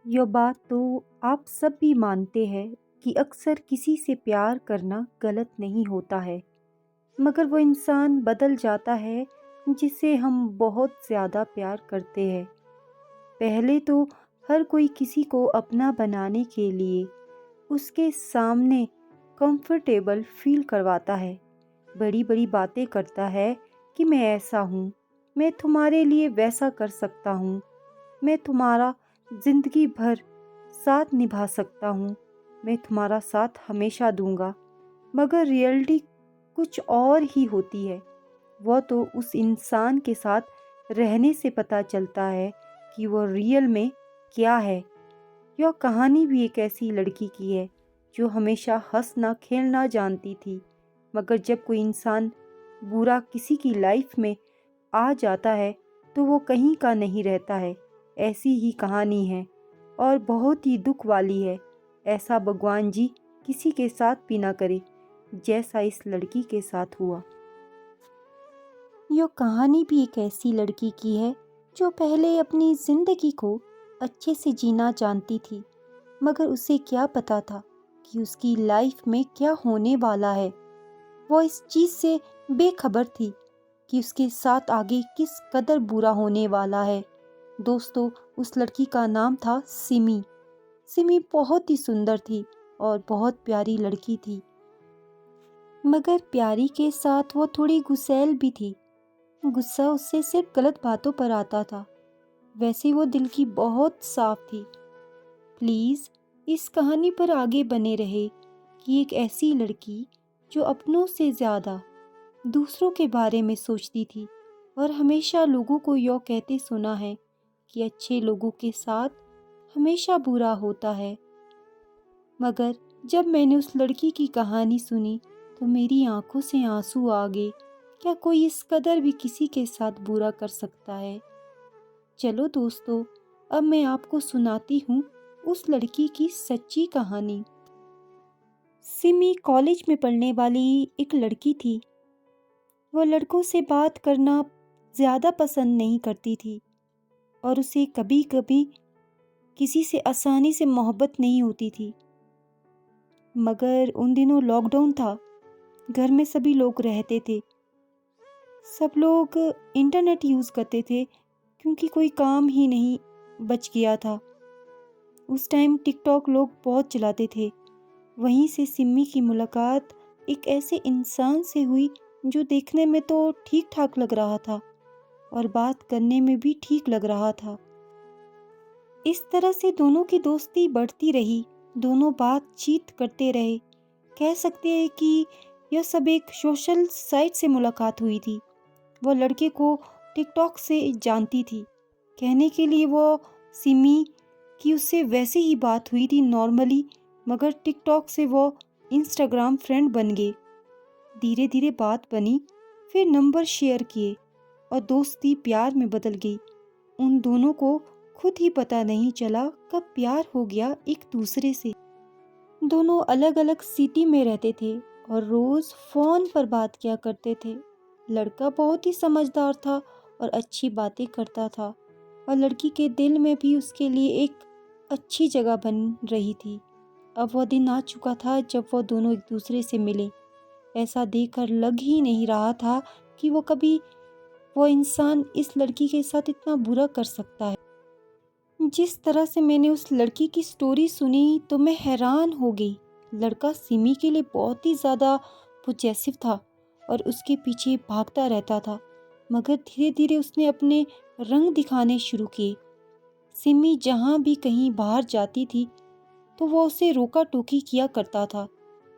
यह बात तो आप सब भी मानते हैं कि अक्सर किसी से प्यार करना गलत नहीं होता है, मगर वो इंसान बदल जाता है जिसे हम बहुत ज़्यादा प्यार करते हैं। पहले तो हर कोई किसी को अपना बनाने के लिए उसके सामने कंफर्टेबल फील करवाता है, बड़ी बड़ी बातें करता है कि मैं ऐसा हूँ, मैं तुम्हारे लिए वैसा कर सकता हूँ, मैं तुम्हारा ज़िंदगी भर साथ निभा सकता हूँ, मैं तुम्हारा साथ हमेशा दूंगा। मगर रियलिटी कुछ और ही होती है। वो तो उस इंसान के साथ रहने से पता चलता है कि वो रियल में क्या है। यह कहानी भी एक ऐसी लड़की की है जो हमेशा हंसना खेलना जानती थी, मगर जब कोई इंसान बुरा किसी की लाइफ में आ जाता है तो वो कहीं का नहीं रहता है। ऐसी ही कहानी है और बहुत ही दुख वाली है। ऐसा भगवान जी किसी के साथ भी ना करे जैसा इस लड़की के साथ हुआ। यह कहानी भी एक ऐसी लड़की की है जो पहले अपनी ज़िंदगी को अच्छे से जीना जानती थी, मगर उसे क्या पता था कि उसकी लाइफ में क्या होने वाला है। वो इस चीज़ से बेखबर थी कि उसके साथ आगे किस कदर बुरा होने वाला है। दोस्तों, उस लड़की का नाम था सिमी। सिमी बहुत ही सुंदर थी और बहुत प्यारी लड़की थी, मगर प्यारी के साथ वो थोड़ी गुस्सैल भी थी। गुस्सा उससे सिर्फ गलत बातों पर आता था। वैसे वो दिल की बहुत साफ थी। प्लीज़ इस कहानी पर आगे बने रहे कि एक ऐसी लड़की जो अपनों से ज़्यादा दूसरों के बारे में सोचती थी और हमेशा लोगों को यह कहते सुना है कि अच्छे लोगों के साथ हमेशा बुरा होता है। मगर जब मैंने उस लड़की की कहानी सुनी तो मेरी आंखों से आंसू आ गए। क्या कोई इस कदर भी किसी के साथ बुरा कर सकता है? चलो दोस्तों, अब मैं आपको सुनाती हूँ उस लड़की की सच्ची कहानी। सिमी कॉलेज में पढ़ने वाली एक लड़की थी। वो लड़कों से बात करना ज़्यादा पसंद नहीं करती थी और उसे कभी कभी किसी से आसानी से मोहब्बत नहीं होती थी। मगर उन दिनों लॉकडाउन था, घर में सभी लोग रहते थे, सब लोग इंटरनेट यूज़ करते थे क्योंकि कोई काम ही नहीं बच गया था। उस टाइम टिकटॉक लोग बहुत चलाते थे। वहीं से सिमी की मुलाकात एक ऐसे इंसान से हुई जो देखने में तो ठीक ठाक लग रहा था और बात करने में भी ठीक लग रहा था। इस तरह से दोनों की दोस्ती बढ़ती रही, दोनों बातचीत करते रहे। कह सकते हैं कि यह सब एक सोशल साइट से मुलाकात हुई थी। वह लड़के को टिकटॉक से जानती थी। कहने के लिए वो सिमी की उससे वैसे ही बात हुई थी नॉर्मली, मगर टिकटॉक से वो इंस्टाग्राम फ्रेंड बन गए। धीरे धीरे बात बनी, फिर नंबर शेयर किए और दोस्ती प्यार में बदल गई। उन दोनों को खुद ही पता नहीं चला कब प्यार हो गया एक दूसरे से। दोनों अलग अलग सिटी में रहते थे और रोज फोन पर बात किया करते थे। लड़का बहुत ही समझदार था और अच्छी बातें करता था और लड़की के दिल में भी उसके लिए एक अच्छी जगह बन रही थी। अब वह दिन आ चुका था जब वह दोनों एक दूसरे से मिले। ऐसा देखकर लग ही नहीं रहा था कि वो इंसान इस लड़की के साथ इतना बुरा कर सकता है। जिस तरह से मैंने उस लड़की की स्टोरी सुनी तो मैं हैरान हो गई। लड़का सिमी के लिए बहुत ही ज़्यादा पोजेसिव था और उसके पीछे भागता रहता था, मगर धीरे धीरे उसने अपने रंग दिखाने शुरू किए। सिमी जहाँ भी कहीं बाहर जाती थी तो वो उसे रोका टोकी किया करता था,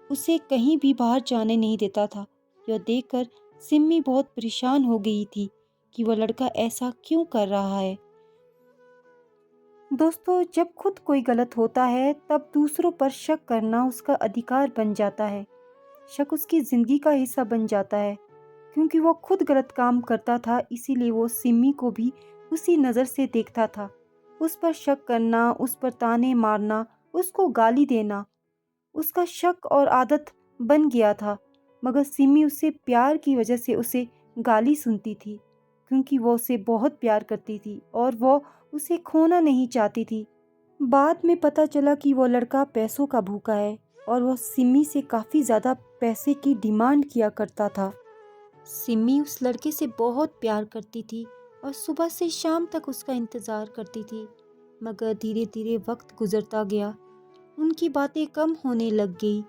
उसे कहीं भी बाहर जाने नहीं देता था। यह देखकर सिमी बहुत परेशान हो गई थी कि वह लड़का ऐसा क्यों कर रहा है। दोस्तों, जब खुद कोई गलत होता है तब दूसरों पर शक करना उसका अधिकार बन जाता है। शक उसकी ज़िंदगी का हिस्सा बन जाता है। क्योंकि वो खुद गलत काम करता था, इसीलिए वो सिमी को भी उसी नज़र से देखता था। उस पर शक करना, उस पर ताने मारना, उसको गाली देना उसका शक और आदत बन गया था। मगर सिमी उससे प्यार की वजह से उसे गाली सुनती थी, क्योंकि वो उसे बहुत प्यार करती थी और वो उसे खोना नहीं चाहती थी। बाद में पता चला कि वो लड़का पैसों का भूखा है और वह सिमी से काफ़ी ज़्यादा पैसे की डिमांड किया करता था। सिमी उस लड़के से बहुत प्यार करती थी और सुबह से शाम तक उसका इंतज़ार करती थी। मगर धीरे धीरे वक्त गुजरता गया, उनकी बातें कम होने लग गई।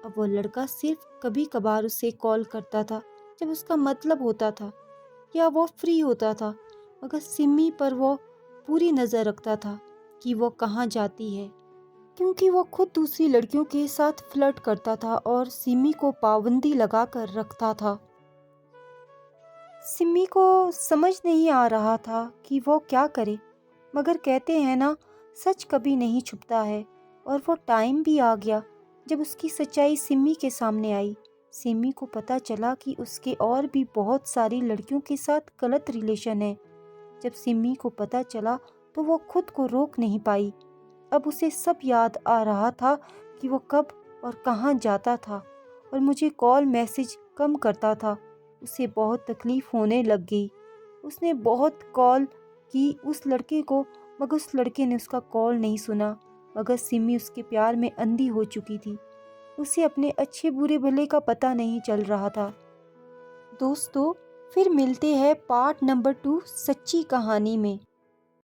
अब वो लड़का सिर्फ कभी कभार उसे कॉल करता था जब उसका मतलब होता था या वो फ्री होता था। मगर सिमी पर वो पूरी नज़र रखता था कि वो कहाँ जाती है, क्योंकि वो खुद दूसरी लड़कियों के साथ फ्लर्ट करता था और सिमी को पाबंदी लगा कर रखता था। सिमी को समझ नहीं आ रहा था कि वो क्या करे, मगर कहते हैं ना, सच कभी नहीं छुपता है। और वो टाइम भी आ गया जब उसकी सच्चाई सिमी के सामने आई। सिमी को पता चला कि उसके और भी बहुत सारी लड़कियों के साथ गलत रिलेशन है। जब सिमी को पता चला तो वो खुद को रोक नहीं पाई। अब उसे सब याद आ रहा था कि वो कब और कहाँ जाता था और मुझे कॉल मैसेज कम करता था। उसे बहुत तकलीफ़ होने लग गई। उसने बहुत कॉल की उस लड़के को, मगर उस लड़के ने उसका कॉल नहीं सुना। मगर सिमी उसके प्यार में अंधी हो चुकी थी। उसे अपने अच्छे बुरे भले का पता नहीं चल रहा था। दोस्तों, फिर मिलते हैं पार्ट नंबर 2 सच्ची कहानी में।